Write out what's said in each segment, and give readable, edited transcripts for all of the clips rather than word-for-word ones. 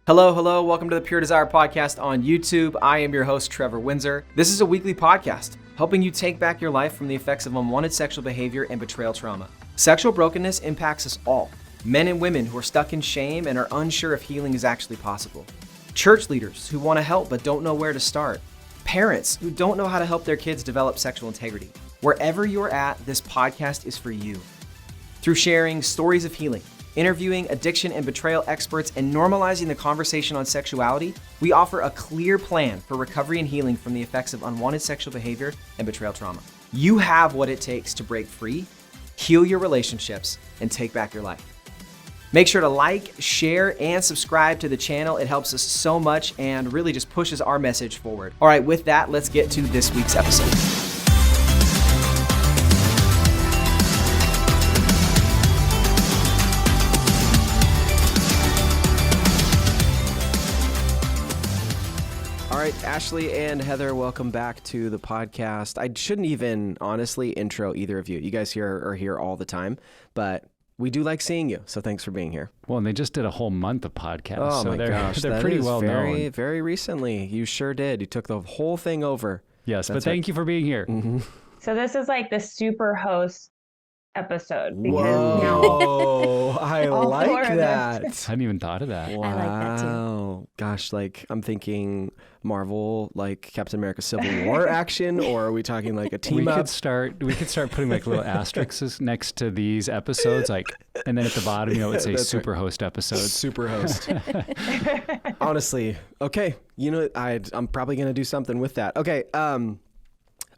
Hello, hello. Welcome to the Pure Desire Podcast on YouTube. I am your host, Trevor Windsor. This is a weekly podcast helping you take back your life from the effects of unwanted sexual behavior and betrayal trauma. Sexual brokenness impacts us all, men and women who are stuck in shame and are unsure if healing is actually possible. Church leaders who want to help but don't know where to start. Parents who don't know how to help their kids develop sexual integrity. Wherever you're at, this podcast is for you. Through sharing stories of healing, interviewing addiction and betrayal experts, and normalizing the conversation on sexuality, we offer a clear plan for recovery and healing from the effects of unwanted sexual behavior and betrayal trauma. You have what it takes to break free, heal your relationships, and take back your life. Make sure to like, share, and subscribe to the channel. It helps us so much and really just pushes our message forward. All right, with that, let's get to this week's episode. All right, Ashley and Heather, welcome back to the podcast. I shouldn't even honestly intro either of you. You guys are here all the time, but we do like seeing you, so thanks for being here. Well, and they just did a whole month of podcasts, Oh so my they're gosh, they're that pretty is well known. Very recently. You sure did. You took the whole thing over. Yes, That's but thank you for being here. Mm-hmm. So this is like the super host episode because Whoa, I all like four of that. I hadn't even thought of that. Wow. I like that too. Gosh, like I'm thinking Marvel, like Captain America Civil War action, or are we talking like a team We up? could start putting like little asterisks next to these episodes, like, and then at the bottom, it would say That's super host episodes. Super host. Honestly, okay. I'm probably gonna do something with that.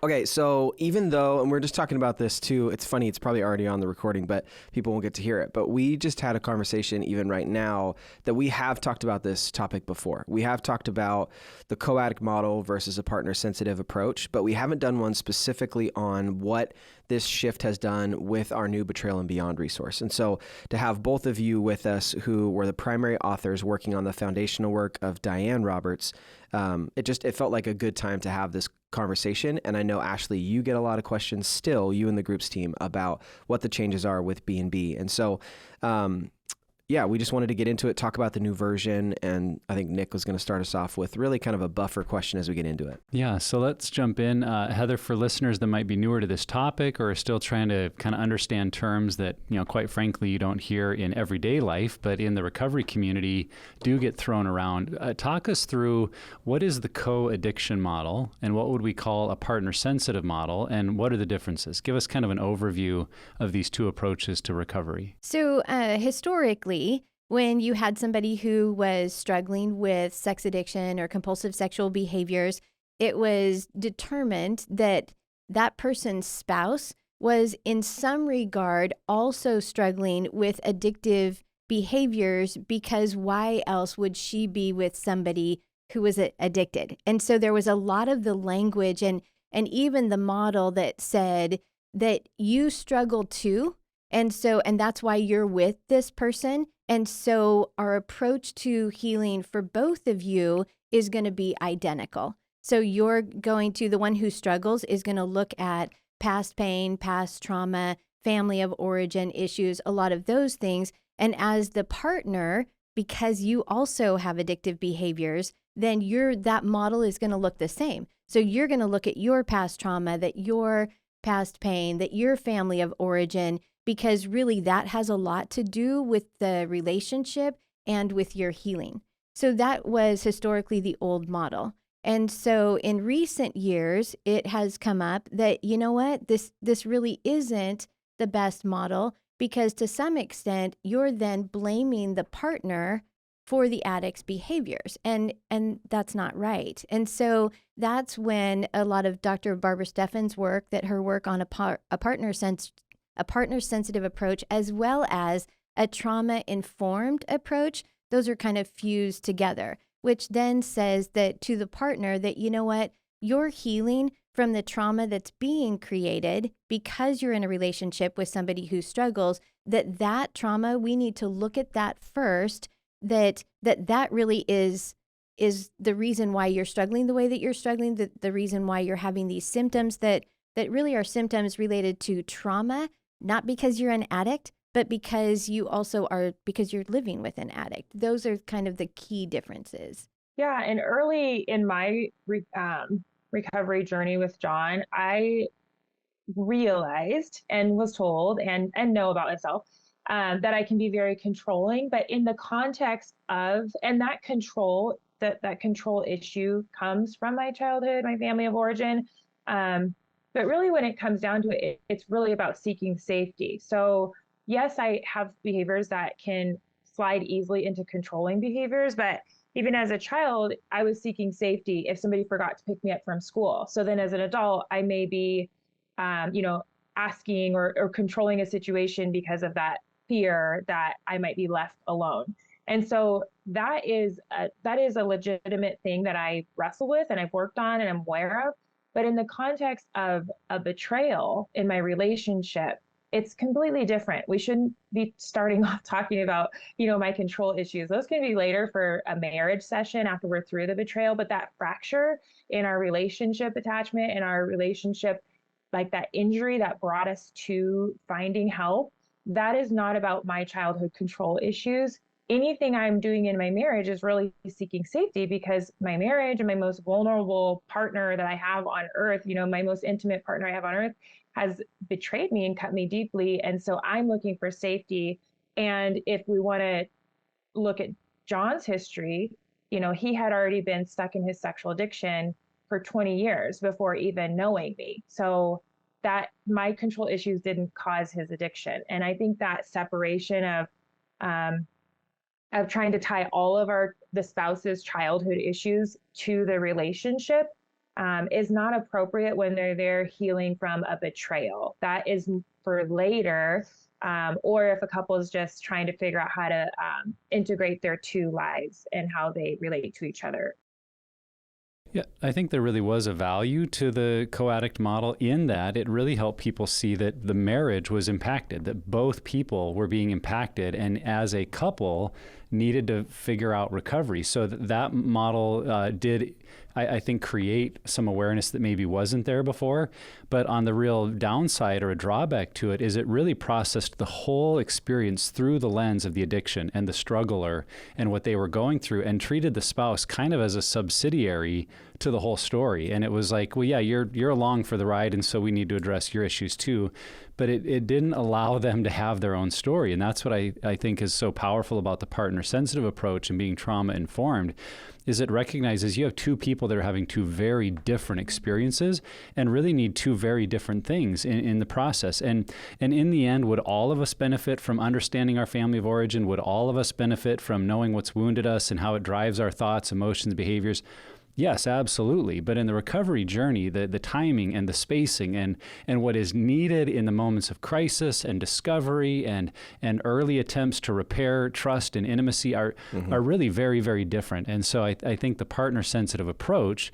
Okay, so even though, and we're just talking about this too, it's funny, it's probably already on the recording, but people won't get to hear it. But we just had a conversation even right now that we have talked about this topic before. We have talked about the Co-Addict model versus a partner-sensitive approach, but we haven't done one specifically on what this shift has done with our new Betrayal Beyond resource. And so to have both of you with us who were the primary authors working on the foundational work of Diane Roberts, it felt like a good time to have this conversation. And I know, Ashley, you get a lot of questions still, you and the groups team, about what the changes are with B&B. And so, we just wanted to get into it, talk about the new version. And I think Nick was going to start us off with really kind of a buffer question as we get into it. Yeah, so let's jump in. Heather, for listeners that might be newer to this topic or are still trying to kind of understand terms that, quite frankly, you don't hear in everyday life, but in the recovery community do get thrown around. Talk us through what is the co-addiction model and what would we call a partner-sensitive model, and what are the differences? Give us kind of an overview of these two approaches to recovery. So historically, when you had somebody who was struggling with sex addiction or compulsive sexual behaviors, it was determined that that person's spouse was in some regard also struggling with addictive behaviors, because why else would she be with somebody who was addicted? And so there was a lot of the language and even the model that said that you struggle too. And that's why you're with this person. And so our approach to healing for both of you is going to be identical. So the one who struggles is going to look at past pain, past trauma, family of origin issues, a lot of those things. And as the partner, because you also have addictive behaviors, then that model is going to look the same. So you're going to look at your past trauma, that your past pain, that your family of origin, because really that has a lot to do with the relationship and with your healing. So that was historically the old model. And so in recent years, it has come up that, you know what, this really isn't the best model, because to some extent, you're then blaming the partner for the addict's behaviors. And that's not right. And so that's when a lot of Dr. Barbara Steffen's work, that her work on a partner-sensitive approach, as well as a trauma-informed approach, those are kind of fused together, which then says that to the partner that, you know what, you're healing from the trauma that's being created because you're in a relationship with somebody who struggles, that trauma, we need to look at that first, that really is the reason why you're struggling the way that you're struggling, the reason why you're having these symptoms that really are symptoms related to trauma, not because you're an addict, but because you also are, because you're living with an addict. Those are kind of the key differences. Yeah. And early in my recovery journey with John, I realized and was told and know about myself that I can be very controlling, but in the context of, and that control issue comes from my childhood, my family of origin. But really when it comes down to it, it's really about seeking safety. So yes, I have behaviors that can slide easily into controlling behaviors, but even as a child, I was seeking safety if somebody forgot to pick me up from school. So then as an adult, I may be asking or controlling a situation because of that fear that I might be left alone. And so that is a legitimate thing that I wrestle with and I've worked on and I'm aware of. But in the context of a betrayal in my relationship, it's completely different. We shouldn't be starting off talking about, my control issues. Those can be later for a marriage session after we're through the betrayal. But that fracture in our relationship attachment, in our relationship, like that injury that brought us to finding help, that is not about my childhood control issues. Anything I'm doing in my marriage is really seeking safety because my marriage and my most vulnerable partner that I have on earth, my most intimate partner I have on earth has betrayed me and cut me deeply. And so I'm looking for safety. And if we want to look at John's history, he had already been stuck in his sexual addiction for 20 years before even knowing me. So that my control issues didn't cause his addiction. And I think that separation of trying to tie all of the spouse's childhood issues to the relationship is not appropriate when they're there healing from a betrayal. That is for later, or if a couple is just trying to figure out how to integrate their two lives and how they relate to each other. Yeah, I think there really was a value to the co-addict model in that it really helped people see that the marriage was impacted, that both people were being impacted, and as a couple needed to figure out recovery. So that model did, I think, create some awareness that maybe wasn't there before. But on the real downside or a drawback to it is it really processed the whole experience through the lens of the addiction and the struggler and what they were going through, and treated the spouse kind of as a subsidiary to the whole story. And it was like, well, yeah, you're along for the ride, and so we need to address your issues too. But it didn't allow them to have their own story. And that's what I think is so powerful about the partner-sensitive approach and being trauma-informed, is it recognizes you have two people that are having two very different experiences and really need two very different things in the process. And in the end, would all of us benefit from understanding our family of origin? Would all of us benefit from knowing what's wounded us and how it drives our thoughts, emotions, behaviors? Yes, absolutely. But in the recovery journey, the timing and the spacing and what is needed in the moments of crisis and discovery and early attempts to repair trust and intimacy are really very, very different. And so I think the partner-sensitive approach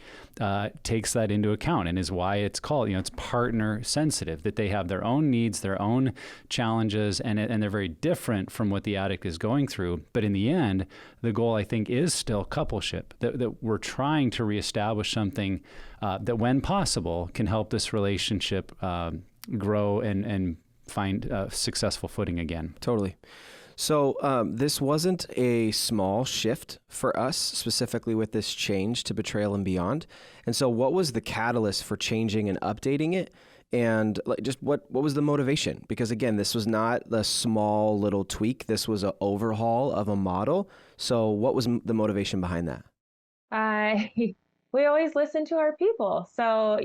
takes that into account, and is why it's called, it's partner-sensitive, that they have their own needs, their own challenges, and they're very different from what the addict is going through. But in the end, the goal, I think, is still coupleship, that we're trying to reestablish something that, when possible, can help this relationship grow and find a successful footing again. Totally. So this wasn't a small shift for us, specifically with this change to Betrayal and Beyond. And so what was the catalyst for changing and updating it? And just what was the motivation? Because again, this was not the small little tweak. This was an overhaul of a model. So what was the motivation behind that? We always listen to our people. So,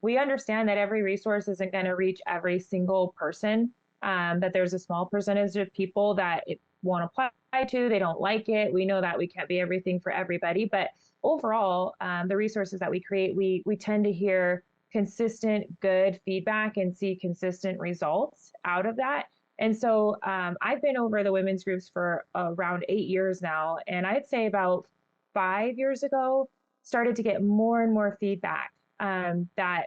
we understand that every resource isn't going to reach every single person, that there's a small percentage of people that it won't apply to, they don't like it. We know that we can't be everything for everybody, but overall, the resources that we create, we tend to hear consistent, good feedback and see consistent results out of that. And so I've been over the women's groups for around 8 years now. And I'd say about 5 years ago, started to get more and more feedback that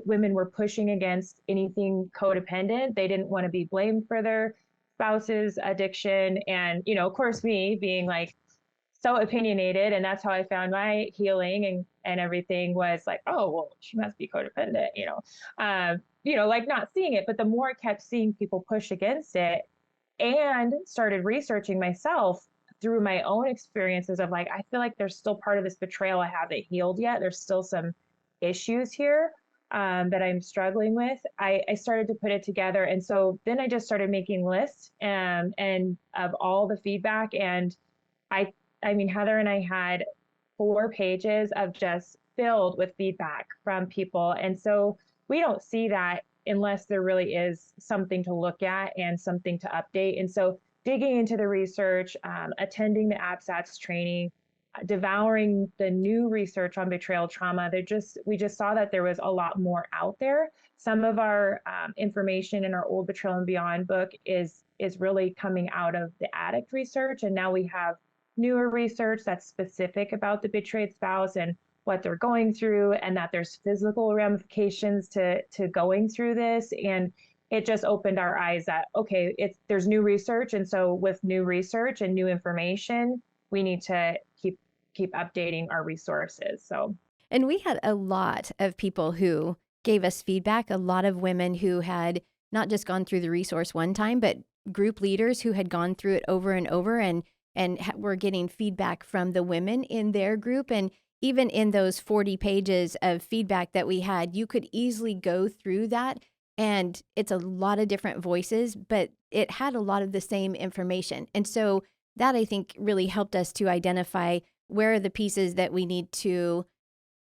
women were pushing against anything codependent. They didn't want to be blamed for their spouse's addiction. And, of course, me being like so opinionated, and that's how I found my healing and everything, was like, oh, well, she must be codependent, like not seeing it. But the more I kept seeing people push against it, and started researching myself through my own experiences of like, I feel like there's still part of this betrayal I haven't healed yet. There's still some issues here that I'm struggling with. I started to put it together. And so then I just started making lists and of all the feedback. And I, I mean, Heather and I had 4 pages of just filled with feedback from people. And so we don't see that unless there really is something to look at and something to update. And so digging into the research, attending the ABSATS training, devouring the new research on betrayal trauma, we just saw that there was a lot more out there. Some of our information in our old Betrayal and Beyond book is really coming out of the addict research, and now we have newer research that's specific about the betrayed spouse and what they're going through, and that there's physical ramifications to going through this. And it just opened our eyes that, okay, there's new research. And so with new research and new information, we need to keep updating our resources. So, and we had a lot of people who gave us feedback, a lot of women who had not just gone through the resource one time, but group leaders who had gone through it over and over and were getting feedback from the women in their group. And even in those 40 pages of feedback that we had, you could easily go through that. And it's a lot of different voices, but it had a lot of the same information. And so that, I think, really helped us to identify where are the pieces that we need to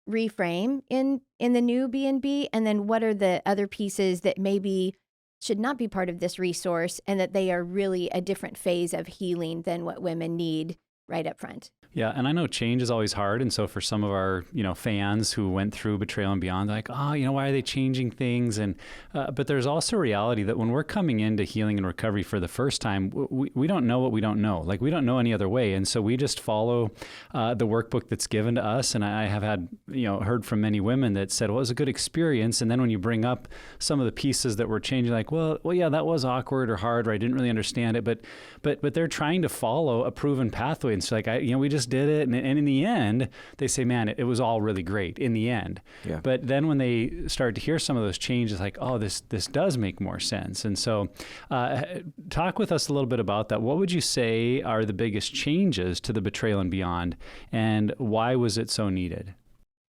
reframe in the new B&B, and then what are the other pieces that maybe should not be part of this resource and that they are really a different phase of healing than what women need right up front. Yeah, and I know change is always hard, and so for some of our fans who went through Betrayal and Beyond, they're like, why are they changing things? And but there's also a reality that when we're coming into healing and recovery for the first time, we don't know what we don't know. Like, we don't know any other way, and so we just follow the workbook that's given to us. And I have had heard from many women that said, well, it was a good experience, and then when you bring up some of the pieces that were changing, like, well, yeah, that was awkward or hard, or I didn't really understand it, but they're trying to follow a proven pathway, and so like we just did it, and in the end they say, man, it was all really great in the end. Yeah. But then when they start to hear some of those changes, like, oh, this does make more sense. And so talk with us a little bit about that. What would you say are the biggest changes to the Betrayal and Beyond, and why was it so needed?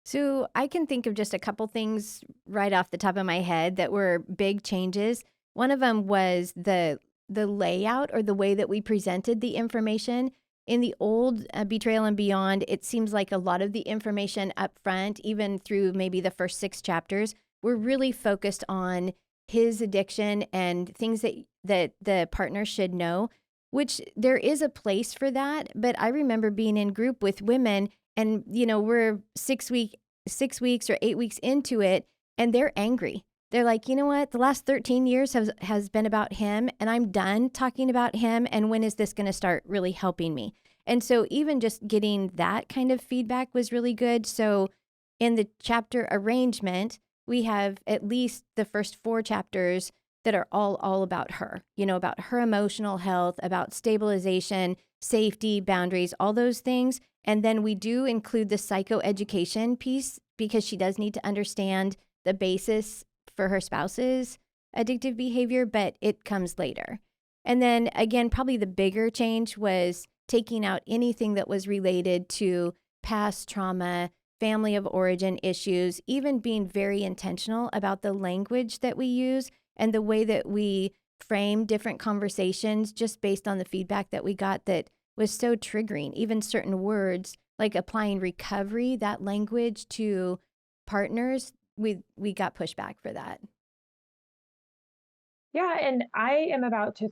So I can think of just a couple things right off the top of my head that were big changes. One of them was the layout, or the way that we presented the information. In the old Betrayal and Beyond, it seems like a lot of the information up front, even through maybe the first 6 chapters, were really focused on his addiction and things that the partner should know, which there is a place for that. But I remember being in group with women, and we're 6 weeks or 8 weeks into it, and they're angry. They're like, you know what? The last 13 years has been about him, and I'm done talking about him. And when is this going to start really helping me? And so even just getting that kind of feedback was really good. So in the chapter arrangement, we have at least the first 4 chapters that are all about her, about her emotional health, about stabilization, safety, boundaries, all those things. And then we do include the psychoeducation piece, because she does need to understand the basis for her spouse's addictive behavior, but it comes later. And then again, probably the bigger change was taking out anything that was related to past trauma, family of origin issues, even being very intentional about the language that we use and the way that we frame different conversations, just based on the feedback that we got that was so triggering. Even certain words, like applying recovery, that language, to partners, we got pushback for that. Yeah, and I am about to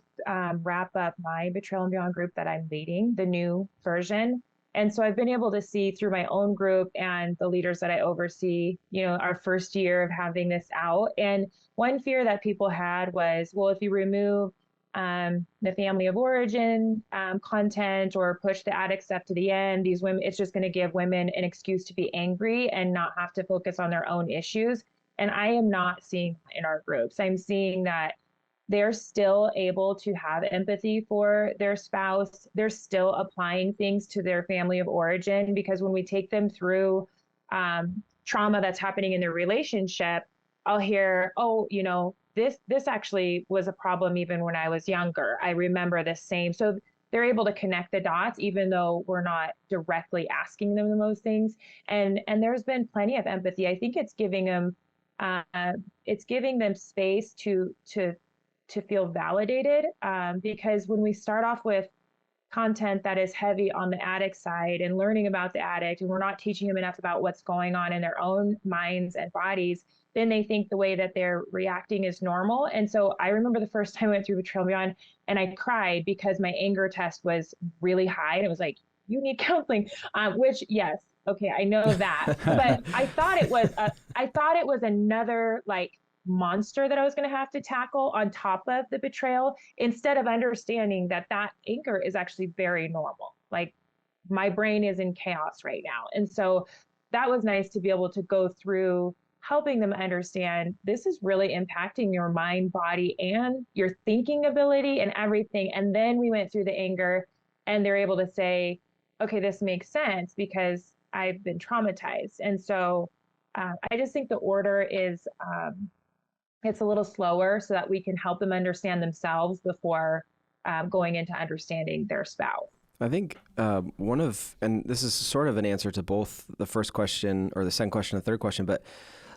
wrap up my Betrayal and Beyond group that I'm leading, the new version. And so I've been able to see through my own group and the leaders that I oversee, our first year of having this out. And one fear that people had was, well, if you remove the family of origin content, or push the addict stuff to the end, these women, it's just going to give women an excuse to be angry and not have to focus on their own issues. And I am not seeing that in our groups. I'm seeing that they're still able to have empathy for their spouse. They're still applying things to their family of origin, because when we take them through trauma that's happening in their relationship, I'll hear, oh, this actually was a problem even when I was younger. I remember the same. So they're able to connect the dots, even though we're not directly asking them those things. And there's been plenty of empathy. I think it's giving them space to feel validated, because when we start off with content that is heavy on the addict side and learning about the addict, and we're not teaching them enough about what's going on in their own minds and bodies, then they think the way that they're reacting is normal. And so I remember the first time I went through Betrayal Beyond and I cried because my anger test was really high. And it was like, you need counseling, which, yes, okay, I know that. But I thought it was another like monster that I was going to have to tackle on top of the betrayal, instead of understanding that anger is actually very normal. Like, my brain is in chaos right now. And so that was nice to be able to go through helping them understand this is really impacting your mind, body, and your thinking ability and everything. And then we went through the anger and they're able to say, okay, this makes sense because I've been traumatized. And so I just think the order is, it's a little slower so that we can help them understand themselves before going into understanding their spouse. I think and this is sort of an answer to both the first question or the second question and the third question, but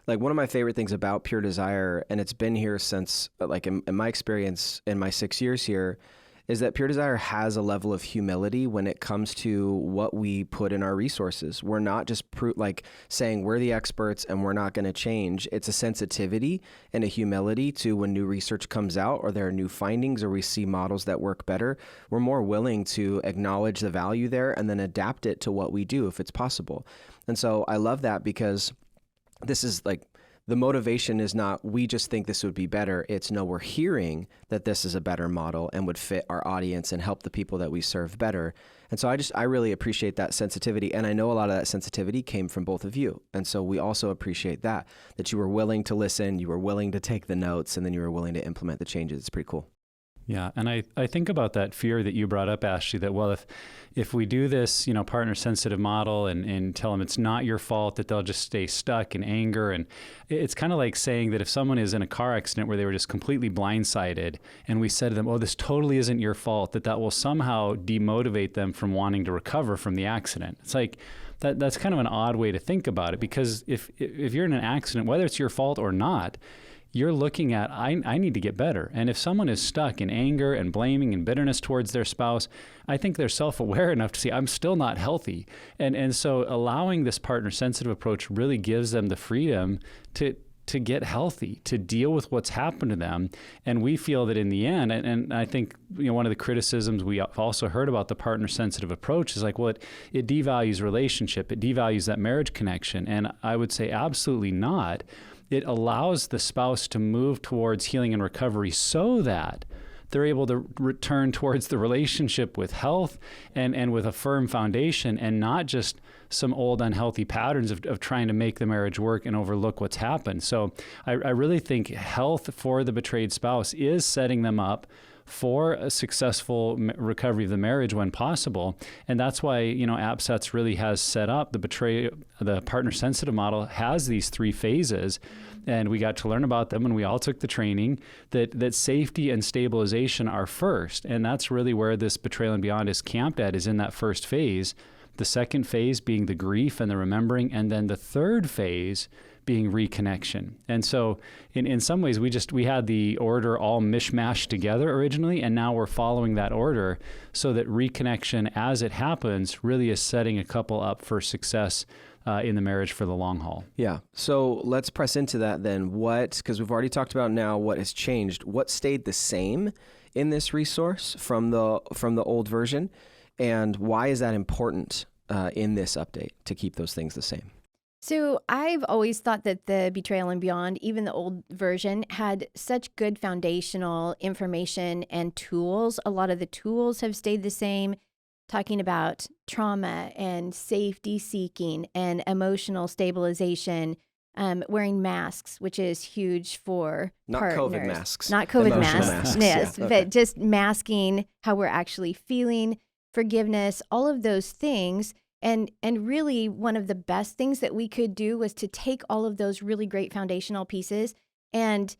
like one of my favorite things about Pure Desire, and it's been here since, like in my experience in my 6 years here, is that Pure Desire has a level of humility when it comes to what we put in our resources. We're not just saying we're the experts and we're not going to change. It's a sensitivity and a humility to when new research comes out or there are new findings or we see models that work better. We're more willing to acknowledge the value there and then adapt it to what we do if it's possible. And so I love that, because this is like, the motivation is not, we just think this would be better. It's no, we're hearing that this is a better model and would fit our audience and help the people that we serve better. And so I really appreciate that sensitivity. And I know a lot of that sensitivity came from both of you. And so we also appreciate that you were willing to listen, you were willing to take the notes, and then you were willing to implement the changes. It's pretty cool. Yeah. And I think about that fear that you brought up, Ashley, that, well, if we do this, partner sensitive model and tell them it's not your fault, that they'll just stay stuck in anger. And it's kind of like saying that if someone is in a car accident where they were just completely blindsided and we said to them, oh, this totally isn't your fault, that will somehow demotivate them from wanting to recover from the accident. It's like, that's kind of an odd way to think about it, because if you're in an accident, whether it's your fault or not, you're looking at, I need to get better. And if someone is stuck in anger and blaming and bitterness towards their spouse, I think they're self-aware enough to see, I'm still not healthy. And so allowing this partner-sensitive approach really gives them the freedom to get healthy, to deal with what's happened to them. And we feel that in the end, and I think one of the criticisms we also heard about the partner-sensitive approach is like, well, it devalues relationship, it devalues that marriage connection. And I would say absolutely not. It allows the spouse to move towards healing and recovery so that they're able to return towards the relationship with health and with a firm foundation, and not just some old unhealthy patterns of trying to make the marriage work and overlook what's happened. So I really think health for the betrayed spouse is setting them up for a successful recovery of the marriage when possible. And that's why, AppSets really has set up the partner-sensitive model has these 3 phases. And we got to learn about them when we all took the training, that safety and stabilization are first. And that's really where this Betrayal and Beyond is camped at, is in that first phase. The second phase being the grief and the remembering. And then the third phase being reconnection. And so in some ways, we had the order all mishmashed together originally, and now we're following that order so that reconnection, as it happens, really is setting a couple up for success in the marriage for the long haul. Yeah. So let's press into that then. Because we've already talked about now what has changed. What stayed the same in this resource from the old version, and why is that important in this update to keep those things the same? So I've always thought that the Betrayal and Beyond, even the old version, had such good foundational information and tools. A lot of the tools have stayed the same, talking about trauma and safety seeking and emotional stabilization, wearing masks, which is huge for partners. Not COVID masks. Not COVID Emotional masks. Yes, yeah. Okay. But just masking how we're actually feeling, forgiveness, all of those things. And really, one of the best things that we could do was to take all of those really great foundational pieces and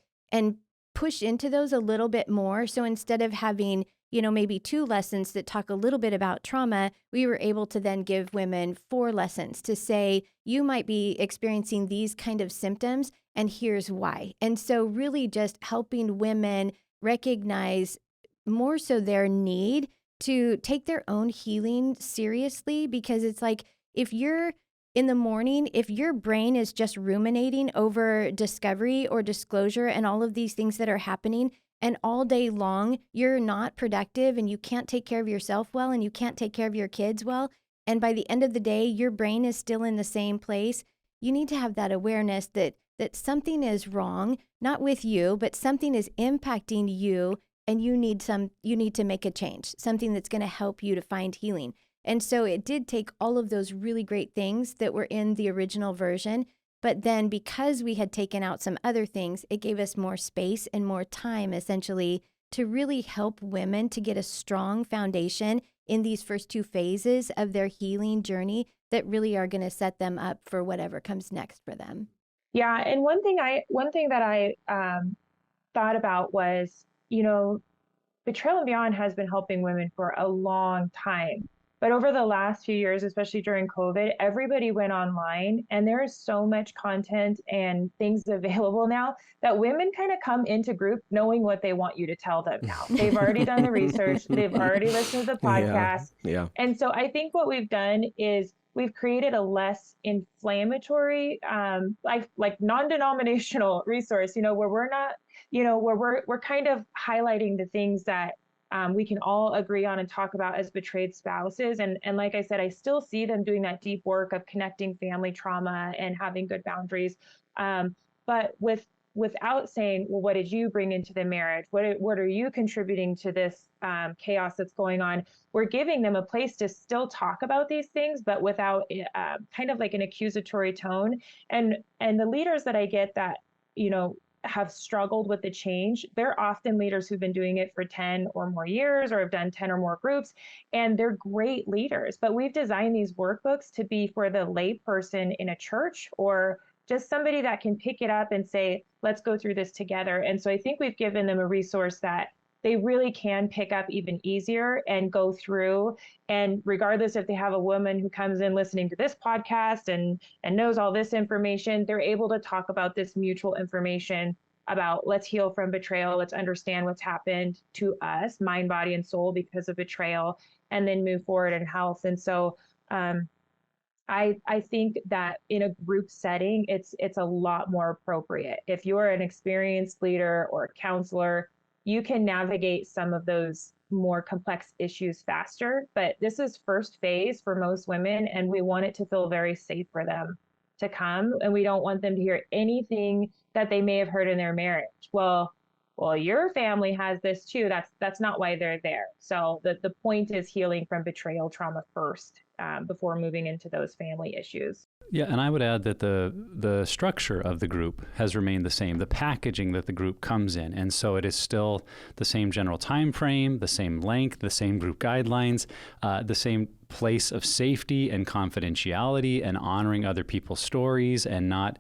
push into those a little bit more. So instead of having, maybe 2 lessons that talk a little bit about trauma, we were able to then give women 4 lessons to say, you might be experiencing these kind of symptoms, and here's why. And so really just helping women recognize more so their need to take their own healing seriously, because it's like, if you're in the morning, if your brain is just ruminating over discovery or disclosure and all of these things that are happening, and all day long you're not productive and you can't take care of yourself well and you can't take care of your kids well, and by the end of the day your brain is still in the same place, you need to have that awareness that something is wrong, not with you, but something is impacting you, and you need to make a change, something that's going to help you to find healing. And so it did take all of those really great things that were in the original version, but then because we had taken out some other things, it gave us more space and more time, essentially, to really help women to get a strong foundation in these first 2 phases of their healing journey that really are going to set them up for whatever comes next for them. Yeah, and one thing that I thought about was, Betrayal and Beyond has been helping women for a long time. But over the last few years, especially during COVID, everybody went online, and there is so much content and things available now that women kind of come into group knowing what they want you to tell them now. They've already done the research. They've already listened to the podcast. Yeah. And so I think what we've done is we've created a less inflammatory, like non-denominational resource, where we're not, where we're kind of highlighting the things that we can all agree on and talk about as betrayed spouses. And like I said, I still see them doing that deep work of connecting family trauma and having good boundaries. But without saying, well, what did you bring into the marriage? What are you contributing to this chaos that's going on? We're giving them a place to still talk about these things, but without kind of like an accusatory tone. And the leaders that I get that, have struggled with the change, they're often leaders who've been doing it for 10 or more years or have done 10 or more groups, and they're great leaders. But we've designed these workbooks to be for the lay person in a church or just somebody that can pick it up and say, let's go through this together. And so I think we've given them a resource that they really can pick up even easier and go through. And regardless if they have a woman who comes in listening to this podcast and knows all this information, they're able to talk about this mutual information about let's heal from betrayal. Let's understand what's happened to us, mind, body, and soul because of betrayal, and then move forward in health. And so I think that in a group setting, it's a lot more appropriate. If you're an experienced leader or a counselor, you can navigate some of those more complex issues faster. But this is first phase for most women, and we want it to feel very safe for them to come. And we don't want them to hear anything that they may have heard in their marriage. Well, your family has this too. That's not why they're there. So the point is healing from betrayal trauma first before moving into those family issues. Yeah, and I would add that the structure of the group has remained the same, the packaging that the group comes in. And so it is still the same general time frame, the same length, the same group guidelines, the same place of safety and confidentiality and honoring other people's stories and not,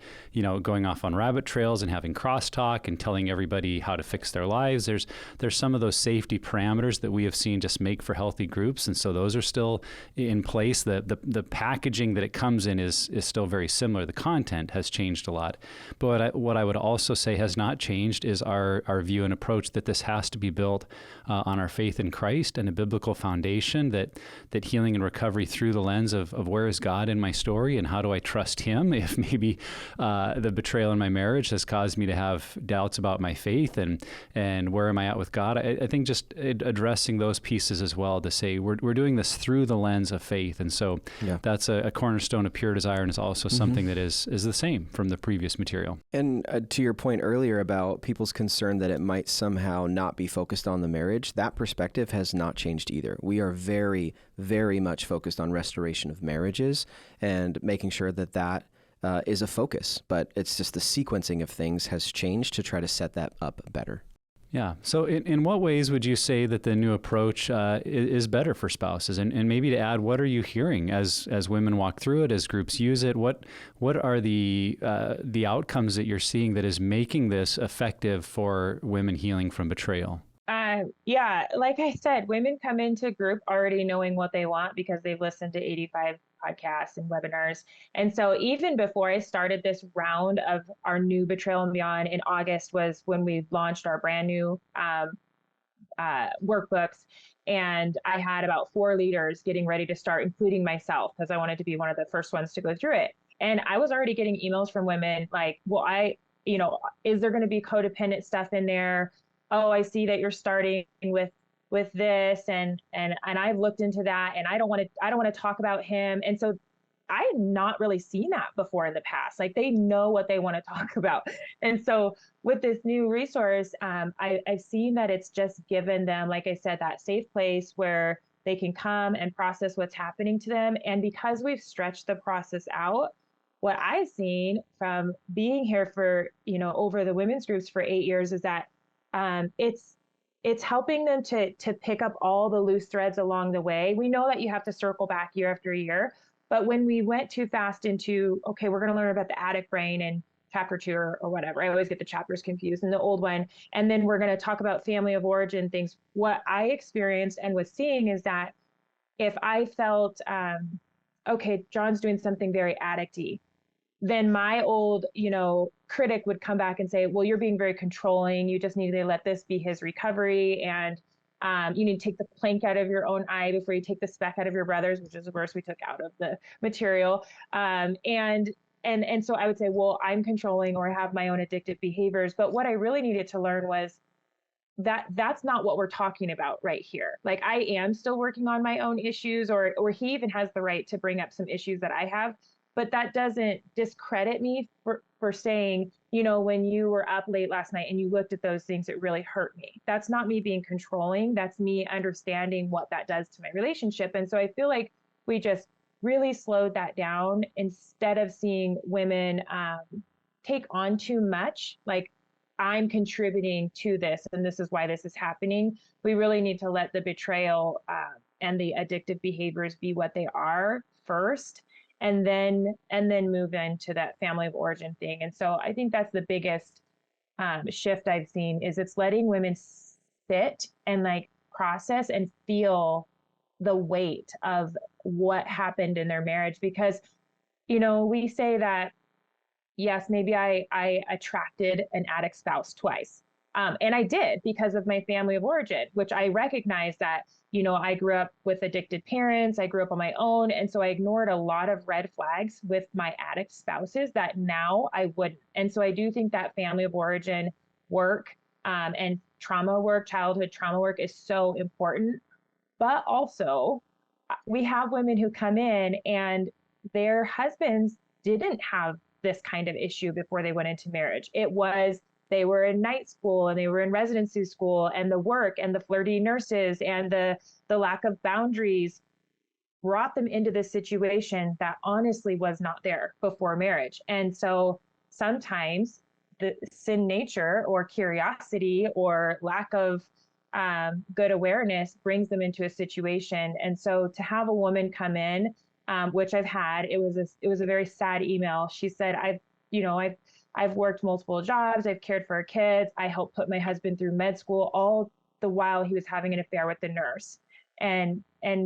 going off on rabbit trails and having crosstalk and telling everybody how to fix their lives. There's some of those safety parameters that we have seen just make for healthy groups. And so those are still in place. The packaging that it comes in is still very similar. The content has changed a lot. But what I would also say has not changed is our view and approach that this has to be built on our faith in Christ and a biblical foundation, that healing and recovery through the lens of where is God in my story and how do I trust him if maybe the betrayal in my marriage has caused me to have doubts about my faith and where am I at with God. I think just addressing those pieces as well to say we're doing this through the lens of faith. And so that's a cornerstone of Pure Desire, and is also something that is the same from the previous material. And to your point earlier about people's concern that it might somehow not be focused on the marriage, that perspective has not changed either. We are very, very much focused on restoration of marriages and making sure that is a focus, but it's just the sequencing of things has changed to try to set that up better. Yeah. So in what ways would you say that the new approach is better for spouses? And maybe to add, what are you hearing as women walk through it, as groups use it? What are the outcomes that you're seeing that is making this effective for women healing from betrayal? Yeah, like I said, women come into group already knowing what they want because they've listened to 85 podcasts and webinars. And so even before I started this round of our new Betrayal and Beyond in August was when we launched our brand new workbooks. And I had about 4 leaders getting ready to start, including myself, because I wanted to be one of the first ones to go through it. And I was already getting emails from women like, well, is there going to be codependent stuff in there? Oh, I see that you're starting with this, and I've looked into that, and I don't want to talk about him. And so I had not really seen that before in the past. Like, they know what they want to talk about. And so with this new resource, I've seen that it's just given them, like I said, that safe place where they can come and process what's happening to them. And because we've stretched the process out, what I've seen from being here for, over the women's groups for 8 years is that it's helping them to pick up all the loose threads along the way. We know that you have to circle back year after year, but when we went too fast into, okay, we're going to learn about the addict brain in chapter 2 or whatever, I always get the chapters confused, in the old one, and then we're going to talk about family of origin things. What I experienced and was seeing is that if I felt, okay, John's doing something very addicty, then my old, critic would come back and say, well, you're being very controlling. You just need to let this be his recovery. And you need to take the plank out of your own eye before you take the speck out of your brother's, which is a verse we took out of the material. And so I would say, well, I'm controlling, or I have my own addictive behaviors. But what I really needed to learn was that's not what we're talking about right here. Like, I am still working on my own issues, or he even has the right to bring up some issues that I have. But that doesn't discredit me for saying, when you were up late last night and you looked at those things, it really hurt me. That's not me being controlling. That's me understanding what that does to my relationship. And so I feel like we just really slowed that down instead of seeing women take on too much. Like, I'm contributing to this, and this is why this is happening. We really need to let the betrayal and the addictive behaviors be what they are first, and then move into that family of origin thing. And so I think that's the biggest shift I've seen, is it's letting women sit and like process and feel the weight of what happened in their marriage. Because, we say that, yes, maybe I attracted an addict spouse twice. And I did, because of my family of origin, which I recognize that, I grew up with addicted parents. I grew up on my own. And so I ignored a lot of red flags with my addict spouses that now I wouldn't. And so I do think that family of origin work and trauma work, childhood trauma work, is so important. But also, we have women who come in and their husbands didn't have this kind of issue before they went into marriage. It was, they were in night school and they were in residency school, and the work and the flirty nurses and the lack of boundaries brought them into this situation that honestly was not there before marriage. And so sometimes the sin nature or curiosity or lack of good awareness brings them into a situation. And so to have a woman come in, which I've had, it was a very sad email. She said, I've worked multiple jobs. I've cared for our kids. I helped put my husband through med school, all the while he was having an affair with the nurse. And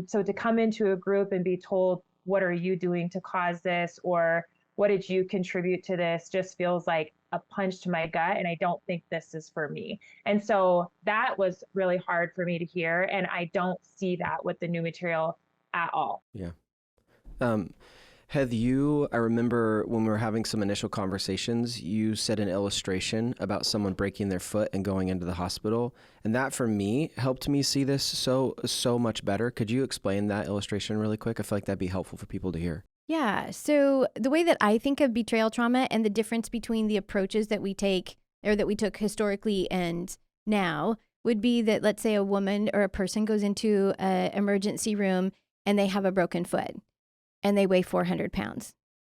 so to come into a group and be told, what are you doing to cause this? Or what did you contribute to this? Just feels like a punch to my gut. And I don't think this is for me. And so that was really hard for me to hear. And I don't see that with the new material at all. Yeah. I remember when we were having some initial conversations, you said an illustration about someone breaking their foot and going into the hospital. And that, for me, helped me see this so much better. Could you explain that illustration really quick? I feel like that'd be helpful for people to hear. Yeah. So the way that I think of betrayal trauma and the difference between the approaches that we take, or that we took historically and now, would be that, let's say a woman or a person goes into an emergency room and they have a broken foot and they weigh 400 pounds.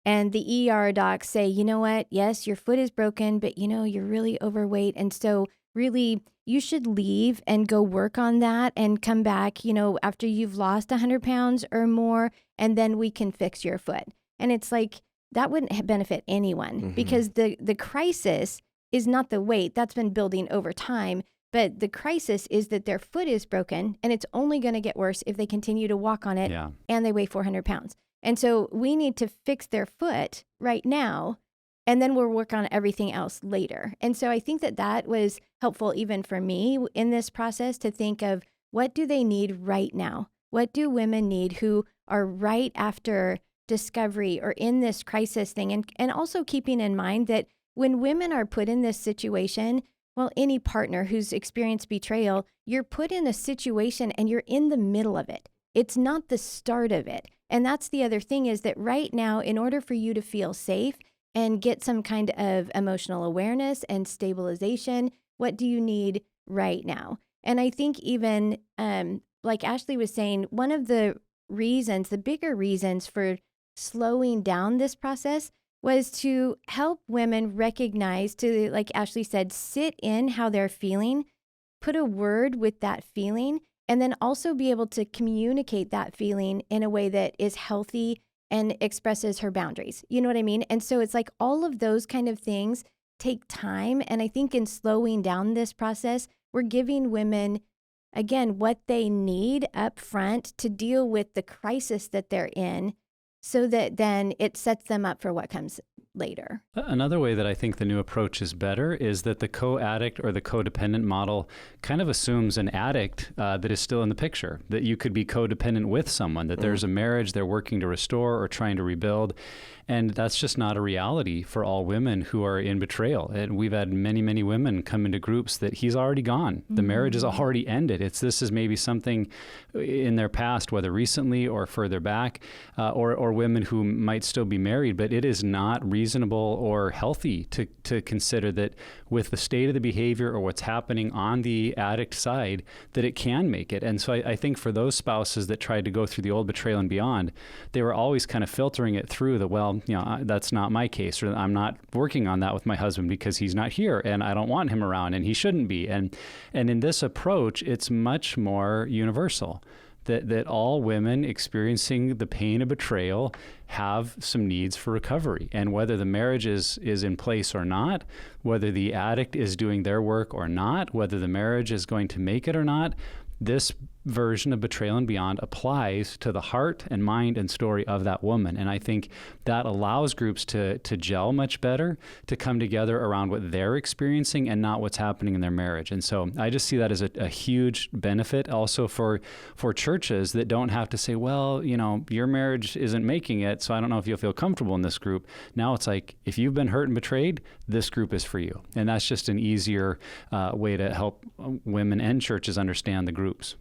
And the ER docs say, you know what? Yes, your foot is broken, but you're really overweight. And so really you should leave and go work on that and come back, after you've lost 100 pounds or more, and then we can fix your foot. And it's like, that wouldn't benefit anyone because the crisis is not the weight that's been building over time, but the crisis is that their foot is broken and it's only going to get worse if they continue to walk on it and they weigh 400 pounds. And so we need to fix their foot right now, and then we'll work on everything else later. And so I think that was helpful even for me in this process to think of, what do they need right now? What do women need who are right after discovery or in this crisis thing? And also keeping in mind that when women are put in this situation, well, any partner who's experienced betrayal, you're put in a situation and you're in the middle of it. It's not the start of it. And that's the other thing, is that right now, in order for you to feel safe and get some kind of emotional awareness and stabilization, what do you need right now? And I think even like Ashley was saying, one of the bigger reasons for slowing down this process was to help women recognize, to, like Ashley said, sit in how they're feeling, put a word with that feeling, and then also be able to communicate that feeling in a way that is healthy and expresses her boundaries. You know what I mean? And so it's like all of those kind of things take time. And I think in slowing down this process, we're giving women, again, what they need up front to deal with the crisis that they're in, so that then it sets them up for what comes later. Another way that I think the new approach is better is that the co-addict or the codependent model kind of assumes an addict that is still in the picture, that you could be codependent with someone, that there's a marriage they're working to restore or trying to rebuild. And that's just not a reality for all women who are in betrayal. And we've had many, many women come into groups that he's already gone. The marriage is already ended. This is maybe something in their past, whether recently or further back, or women who might still be married, but it is not reasonable or healthy to consider that with the state of the behavior or what's happening on the addict side, that it can make it. And so I think for those spouses that tried to go through the old Betrayal and Beyond, they were always kind of filtering it through that's not my case, or I'm not working on that with my husband because he's not here and I don't want him around and he shouldn't be. And in this approach, it's much more universal. That all women experiencing the pain of betrayal have some needs for recovery. And whether the marriage is in place or not, whether the addict is doing their work or not, whether the marriage is going to make it or not, this version of Betrayal and Beyond applies to the heart and mind and story of that woman. And I think that allows groups to gel much better, to come together around what they're experiencing and not what's happening in their marriage. And so I just see that as a huge benefit also for churches that don't have to say, well, your marriage isn't making it, so I don't know if you'll feel comfortable in this group. Now it's like, if you've been hurt and betrayed, this group is for you. And that's just an easier way to help women and churches understand the groups.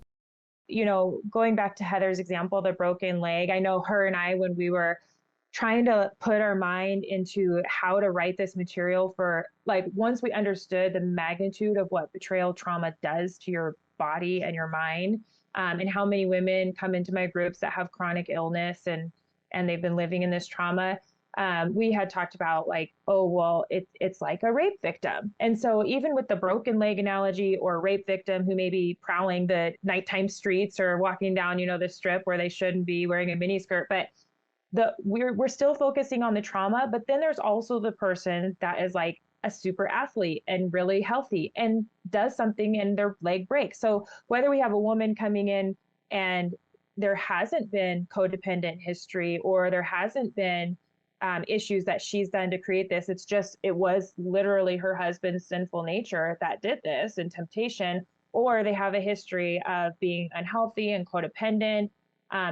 Going back to Heather's example, the broken leg, I know her and I, when we were trying to put our mind into how to write this material for, like, once we understood the magnitude of what betrayal trauma does to your body and your mind, and how many women come into my groups that have chronic illness and they've been living in this trauma, we had talked about it's like a rape victim. And so even with the broken leg analogy, or a rape victim who may be prowling the nighttime streets or walking down, the strip where they shouldn't be wearing a miniskirt, but we're still focusing on the trauma. But then there's also the person that is like a super athlete and really healthy and does something and their leg breaks. So whether we have a woman coming in and there hasn't been codependent history, or there hasn't been issues that she's done to create this, it was literally her husband's sinful nature that did this, and temptation, or they have a history of being unhealthy and codependent.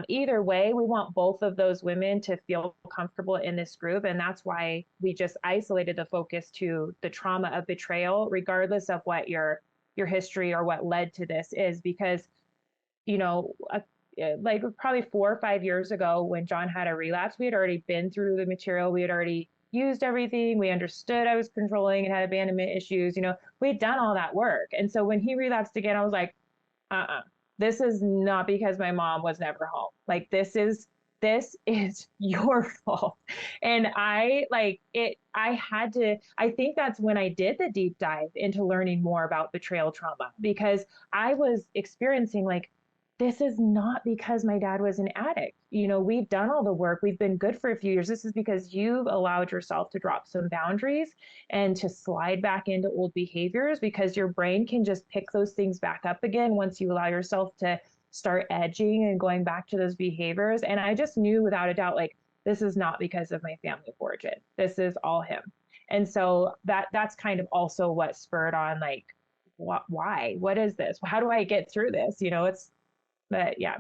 Either way, we want both of those women to feel comfortable in this group. And that's why we just isolated the focus to the trauma of betrayal, regardless of what your history or what led to this is. Because, like probably 4 or 5 years ago, when John had a relapse, we had already been through the material. We had already used everything. We understood I was controlling and had abandonment issues. We had done all that work. And so when he relapsed again, I was like, this is not because my mom was never home. Like, this is this is your fault. And I think that's when I did the deep dive into learning more about betrayal trauma, because I was experiencing like, this is not because my dad was an addict. We've done all the work. We've been good for a few years. This is because you've allowed yourself to drop some boundaries and to slide back into old behaviors, because your brain can just pick those things back up again once you allow yourself to start edging and going back to those behaviors. And I just knew without a doubt, like, this is not because of my family of origin. This is all him. And so that's kind of also what spurred on, like, why? What is this? How do I get through this? But yeah.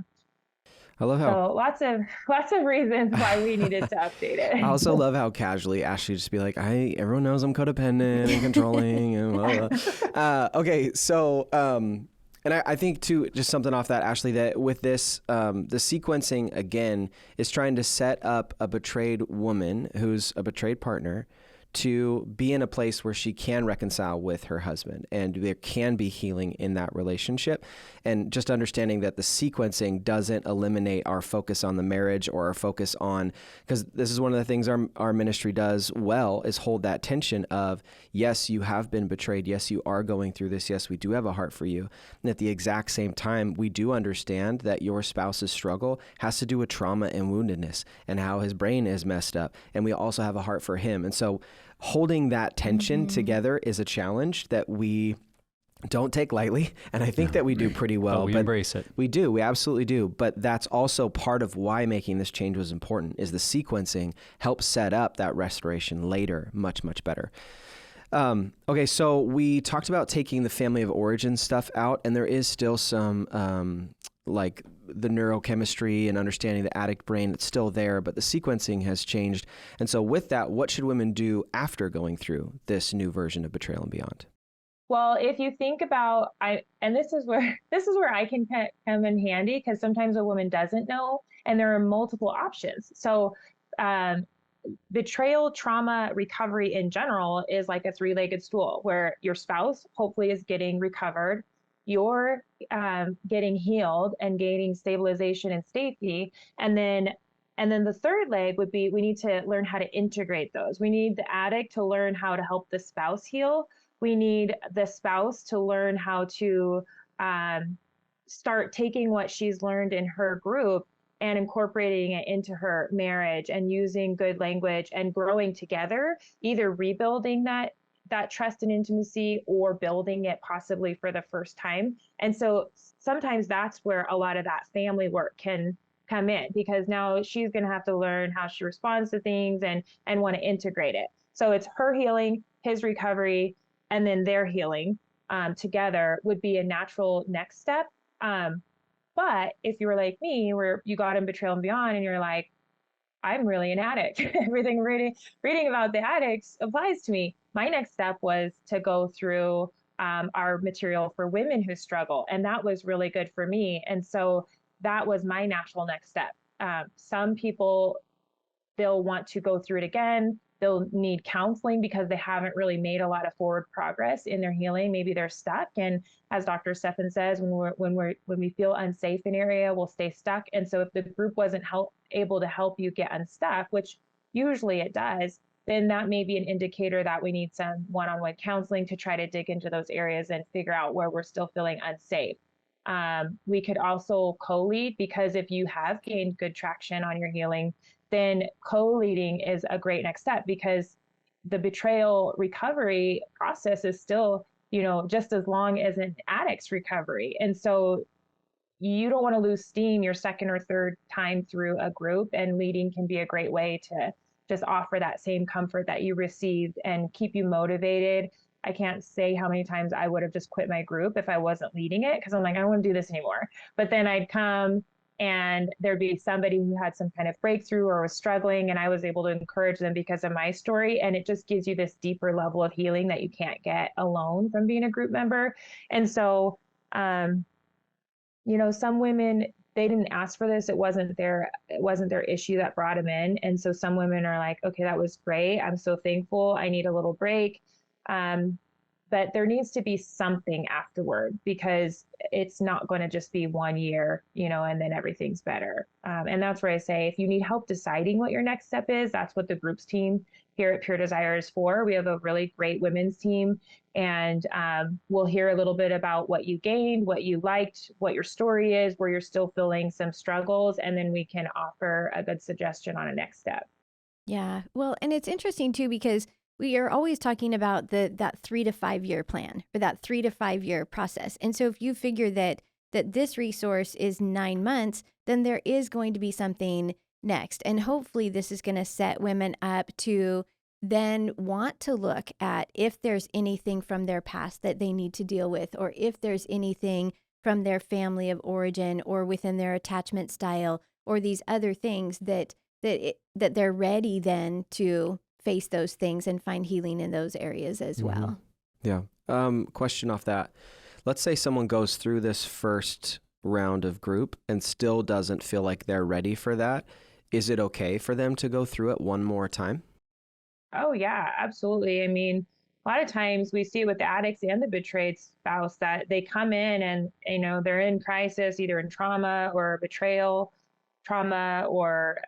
I love how So lots of reasons why we needed to update it. I also love how casually Ashley just be like, everyone knows I'm codependent and controlling and blah, blah. Okay, so and I think too, just something off that, Ashley, that with this, the sequencing again is trying to set up a betrayed woman who's a betrayed partner to be in a place where she can reconcile with her husband and there can be healing in that relationship. And just understanding that the sequencing doesn't eliminate our focus on the marriage or our focus on, because this is one of the things our ministry does well, is hold that tension of, yes, you have been betrayed. Yes, you are going through this. Yes, we do have a heart for you. And at the exact same time, we do understand that your spouse's struggle has to do with trauma and woundedness and how his brain is messed up. And we also have a heart for him. And so holding that tension together is a challenge that we don't take lightly. And I think that we do pretty well. But we embrace it. We do. We absolutely do. But that's also part of why making this change was important, is the sequencing helps set up that restoration later much, much better. Okay, so we talked about taking the family of origin stuff out, and there is still some like the neurochemistry and understanding the addict brain that's still there, but the sequencing has changed. And so with that, what should women do after going through this new version of Betrayal and Beyond? Well, if you think about, this is where I can come in handy, because sometimes a woman doesn't know, and there are multiple options. So, betrayal trauma recovery in general is like a three-legged stool, where your spouse hopefully is getting recovered, you're getting healed and gaining stabilization and safety, and then the third leg would be, we need to learn how to integrate those. We need the addict to learn how to help the spouse heal. We need the spouse to learn how to start taking what she's learned in her group and incorporating it into her marriage and using good language and growing together, either rebuilding that trust and intimacy or building it possibly for the first time. And so sometimes that's where a lot of that family work can come in, because now she's going to have to learn how she responds to things and want to integrate it. So it's her healing, his recovery, and then their healing together would be a natural next step. But if you were like me, where you got in Betrayal and Beyond and you're like, I'm really an addict. Everything reading about the addicts applies to me. My next step was to go through our material for women who struggle. And that was really good for me. And so that was my natural next step. Some people, they'll want to go through it again. They'll need counseling because they haven't really made a lot of forward progress in their healing. Maybe they're stuck. And as Dr. Stefan says, when we feel unsafe in an area, we'll stay stuck. And so if the group wasn't able to help you get unstuck, which usually it does, then that may be an indicator that we need some one-on-one counseling to try to dig into those areas and figure out where we're still feeling unsafe. We could also co-lead, because if you have gained good traction on your healing, then co-leading is a great next step, because the betrayal recovery process is still, just as long as an addict's recovery. And so you don't want to lose steam your second or third time through a group, and leading can be a great way to just offer that same comfort that you received and keep you motivated. I can't say how many times I would have just quit my group if I wasn't leading it, because I'm like, I don't want to do this anymore. But then I'd come and there'd be somebody who had some kind of breakthrough or was struggling, and I was able to encourage them because of my story. And it just gives you this deeper level of healing that you can't get alone from being a group member. And so, some women, they didn't ask for this. It wasn't their issue that brought them in. And so some women are like, okay, that was great. I'm so thankful. I need a little break. but there needs to be something afterward, because it's not going to just be 1 year, and then everything's better. And that's where I say, if you need help deciding what your next step is, that's what the groups team here at Pure Desire is for. We have a really great women's team, and we'll hear a little bit about what you gained, what you liked, what your story is, where you're still feeling some struggles, and then we can offer a good suggestion on a next step. Yeah. Well, and it's interesting too, because we are always talking about that 3 to 5 year plan, or that 3 to 5 year process. And so if you figure that this resource is 9 months, then there is going to be something next. And hopefully this is going to set women up to then want to look at if there's anything from their past that they need to deal with, or if there's anything from their family of origin or within their attachment style, or these other things that they're ready then to face those things and find healing in those areas as well. Yeah. Question off that. Let's say someone goes through this first round of group and still doesn't feel like they're ready for that. Is it okay for them to go through it one more time? Oh, yeah, absolutely. I mean, a lot of times we see it with the addicts and the betrayed spouse that they come in and, they're in crisis, either in trauma or betrayal trauma, or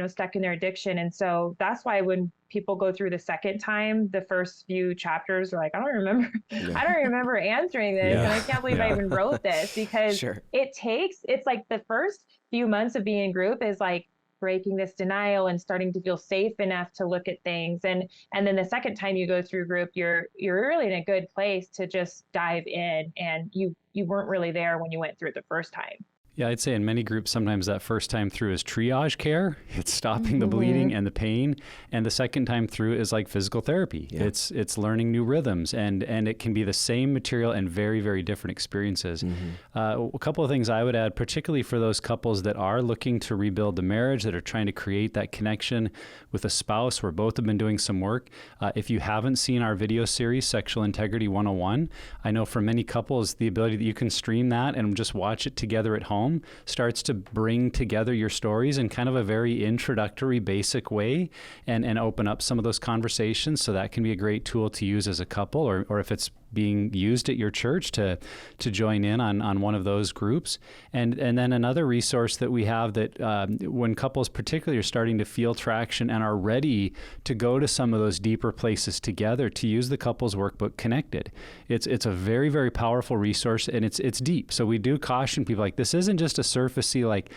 stuck in their addiction. And so that's why when people go through the second time, the first few chapters are like, I don't remember answering this. And I can't believe I even wrote this, because it's like the first few months of being in group is like breaking this denial and starting to feel safe enough to look at things. And then the second time you go through group, you're really in a good place to just dive in, and you weren't really there when you went through it the first time. Yeah, I'd say in many groups, sometimes that first time through is triage care. It's stopping the bleeding and the pain. And the second time through is like physical therapy. Yeah. It's learning new rhythms, and it can be the same material and very, very different experiences. A couple of things I would add, particularly for those couples that are looking to rebuild the marriage, that are trying to create that connection with a spouse where both have been doing some work. If you haven't seen our video series, Sexual Integrity 101, I know for many couples, the ability that you can stream that and just watch it together at home starts to bring together your stories in kind of a very introductory, basic way, and open up some of those conversations. So that can be a great tool to use as a couple, or if it's being used at your church, to join in on one of those groups. And then another resource that we have that when couples particularly are starting to feel traction and are ready to go to some of those deeper places together, to use the couples workbook Connected. It's a very, very powerful resource, and it's deep. So we do caution people, like, this isn't just a surfacey, like,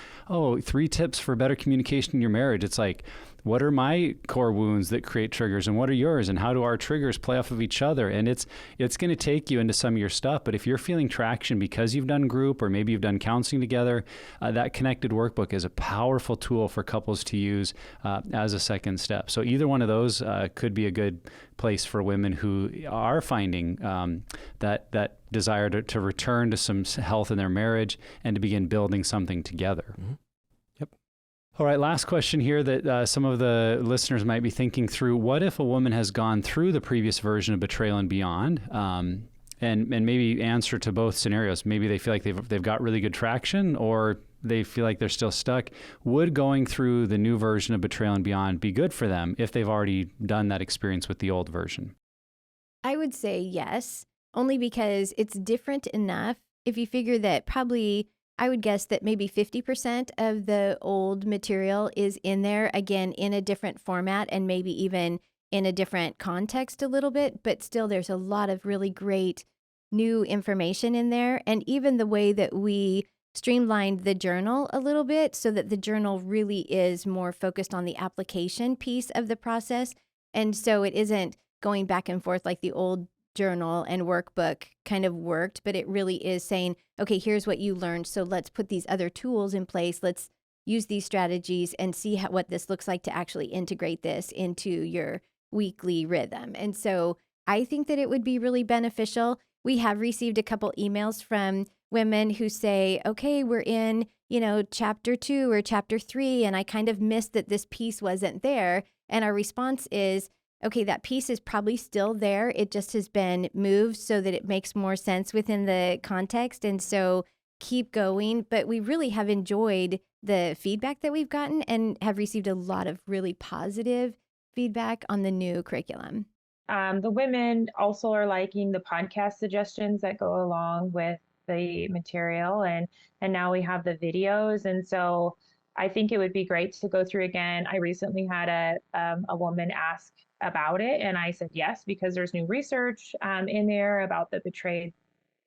3 tips for better communication in your marriage. It's like, what are my core wounds that create triggers, and what are yours, and how do our triggers play off of each other? And it's going to take you into some of your stuff. But if you're feeling traction because you've done group, or maybe you've done counseling together, that Connected workbook is a powerful tool for couples to use as a second step. So either one of those could be a good place for women who are finding that desire to return to some health in their marriage and to begin building something together. All right, last question here that some of the listeners might be thinking through. What if a woman has gone through the previous version of Betrayal and Beyond, and maybe answer to both scenarios? Maybe they feel like they've got really good traction, or they feel like they're still stuck. Would going through the new version of Betrayal and Beyond be good for them if they've already done that experience with the old version? I would say yes, only because it's different enough. If you figure that probably, I would guess that maybe 50% of the old material is in there, again, in a different format and maybe even in a different context a little bit, but still there's a lot of really great new information in there. And even the way that we streamlined the journal a little bit so that the journal really is more focused on the application piece of the process. And so it isn't going back and forth like the old journal and workbook kind of worked, but it really is saying, okay, here's what you learned. So let's put these other tools in place. Let's use these strategies and see what this looks like to actually integrate this into your weekly rhythm. And so I think that it would be really beneficial. We have received a couple emails from women who say, okay, we're in, chapter 2 or chapter 3, and I kind of missed that this piece wasn't there. And our response is, okay, that piece is probably still there. It just has been moved so that it makes more sense within the context. And so keep going. But we really have enjoyed the feedback that we've gotten and have received a lot of really positive feedback on the new curriculum. The women also are liking the podcast suggestions that go along with the material, and now we have the videos. And so I think it would be great to go through again. I recently had a woman ask about it, and I said yes, because there's new research in there about the betrayed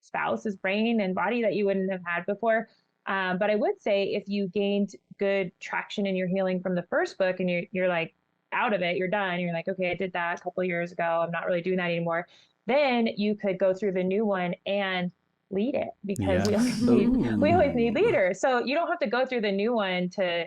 spouse's brain and body that you wouldn't have had before. But I would say if you gained good traction in your healing from the first book, and you're like out of it, you're done, you're like, okay, I did that a couple of years ago, I'm not really doing that anymore, then you could go through the new one and lead it, because we always need leaders. So you don't have to go through the new one to,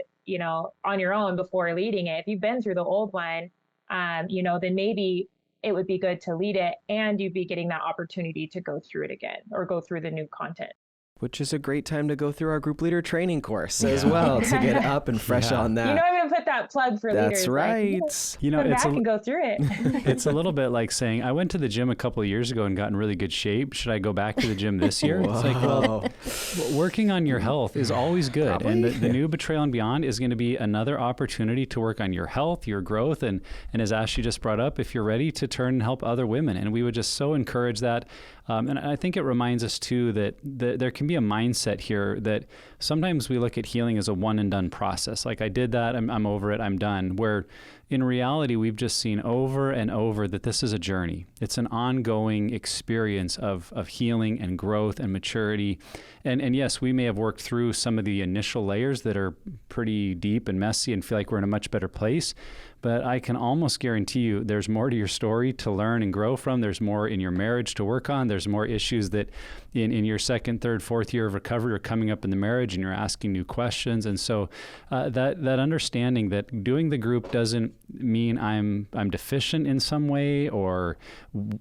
on your own before leading it. If you've been through the old one, then maybe it would be good to lead it, and you'd be getting that opportunity to go through it again or go through the new content. Which is a great time to go through our group leader training course as well, to get up and fresh on that. I'm going to put that plug for leaders. That's right. Come back and go through it. It's a little bit like saying, I went to the gym a couple of years ago and got in really good shape. Should I go back to the gym this year? It's like, well, working on your health is always good. Probably. And the new Betrayal and Beyond is going to be another opportunity to work on your health, your growth. And as Ashley just brought up, if you're ready to turn and help other women. And we would just so encourage that. And I think it reminds us too that there can be a mindset here that sometimes we look at healing as a one and done process. Like, I did that, I'm over it, I'm done. Where in reality, we've just seen over and over that this is a journey. It's an ongoing experience of healing and growth and maturity. And yes, we may have worked through some of the initial layers that are pretty deep and messy and feel like we're in a much better place. But I can almost guarantee you there's more to your story to learn and grow from. There's more in your marriage to work on. There's more issues that in your second, third, fourth year of recovery are coming up in the marriage, and you're asking new questions. And so that understanding that doing the group doesn't mean I'm deficient in some way or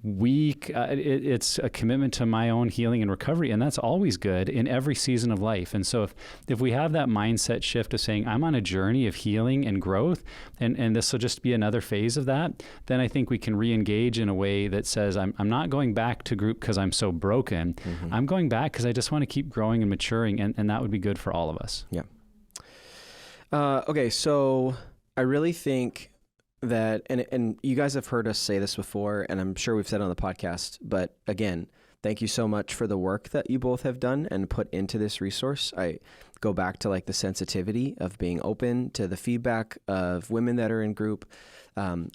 weak. It's a commitment to my own healing and recovery, and that's always good in every season of life. And so if we have that mindset shift of saying, I'm on a journey of healing and growth, and this will just be another phase of that, then I think we can re-engage in a way that says, I'm not going back to group because I'm so broken. Mm-hmm. I'm going back because I just want to keep growing and maturing, and that would be good for all of us. Yeah. Okay, so I really think that, and you guys have heard us say this before, and I'm sure we've said it on the podcast, but again, thank you so much for the work that you both have done and put into this resource. I go back to like the sensitivity of being open to the feedback of women that are in group,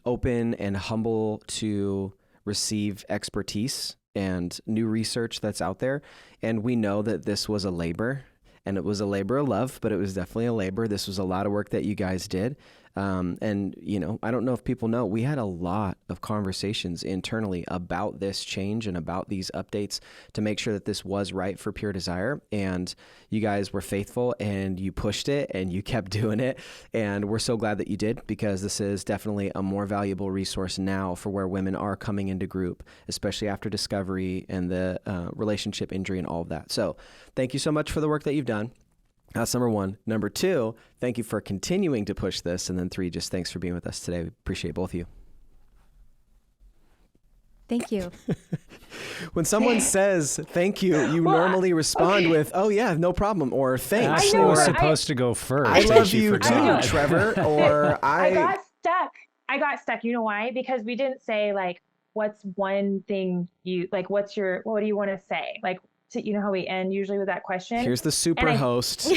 open and humble to receive expertise and new research that's out there. And we know that this was a labor, and it was a labor of love, but it was definitely a labor. This was a lot of work that you guys did. And, I don't know if people know, we had a lot of conversations internally about this change and about these updates to make sure that this was right for Pure Desire. And you guys were faithful, and you pushed it, and you kept doing it. And we're so glad that you did, because this is definitely a more valuable resource now for where women are coming into group, especially after discovery and the relationship injury and all of that. So thank you so much for the work that you've done. That's number one. Number two, thank you for continuing to push this. And then three, just thanks for being with us today. We appreciate both of you. Thank you. When someone says thank you, you normally respond with, oh yeah, no problem, or thanks. Ashley was supposed to go first. I love you too, Trevor. Or I got stuck. You know why? Because we didn't say like, what's one thing you, like, what do you want to say? Like, you know how we end usually with that question? Here's the super host,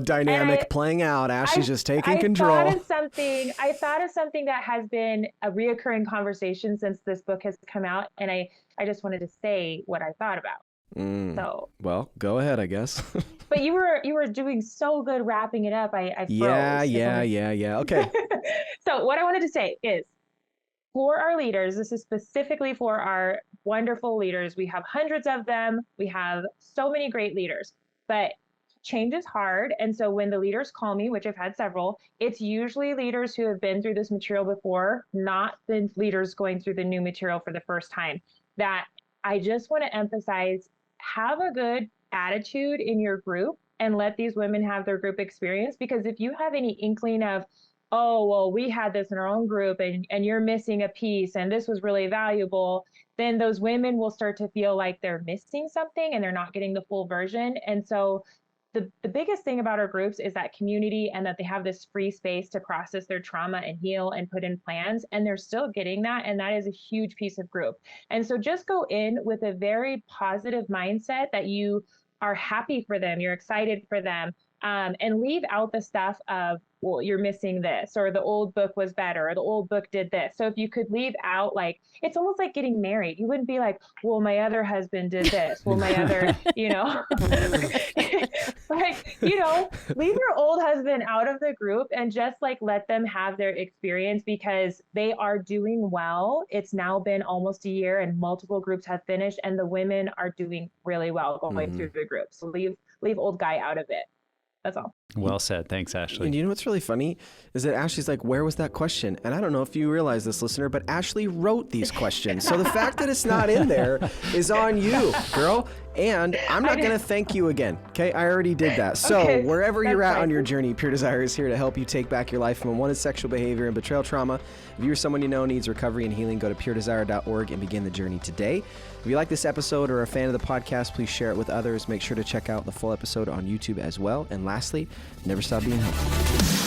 dynamic playing out. Ashley's just taking control. I thought of something that has been a reoccurring conversation since this book has come out. And I just wanted to say what I thought about. So, well, go ahead, I guess. But you were doing so good wrapping it up. I froze. Yeah. Okay. So what I wanted to say is, for our leaders, this is specifically for our wonderful leaders. We have hundreds of them. We have so many great leaders, but change is hard. And so when the leaders call me, which I've had several, it's usually leaders who have been through this material before, not the leaders going through the new material for the first time. That I just want to emphasize, have a good attitude in your group and let these women have their group experience. Because if you have any inkling of, oh, well, we had this in our own group and you're missing a piece and this was really valuable, then those women will start to feel like they're missing something and they're not getting the full version. And so the biggest thing about our groups is that community, and that they have this free space to process their trauma and heal and put in plans, and they're still getting that. And that is a huge piece of group. And so just go in with a very positive mindset that you are happy for them, you're excited for them, and leave out the stuff of, well, you're missing this, or the old book was better, or the old book did this. So if you could leave out, like, it's almost like getting married. You wouldn't be like, well, my other husband did this. Well, my other, like, leave your old husband out of the group and just like let them have their experience, because they are doing well. It's now been almost a year and multiple groups have finished, and the women are doing really well going through the group. So leave old guy out of it. That's all. Well said. Thanks, Ashley. And you know what's really funny is that Ashley's like, where was that question? And I don't know if you realize this, listener, but Ashley wrote these questions. So the fact that it's not in there is on you, girl. And I'm not going to thank you again. Okay. I already did that. So wherever you're at on your journey, Pure Desire is here to help you take back your life from unwanted sexual behavior and betrayal trauma. If you or someone you know needs recovery and healing, go to puredesire.org and begin the journey today. If you like this episode or are a fan of the podcast, please share it with others. Make sure to check out the full episode on YouTube as well. And lastly, never stop being helpful.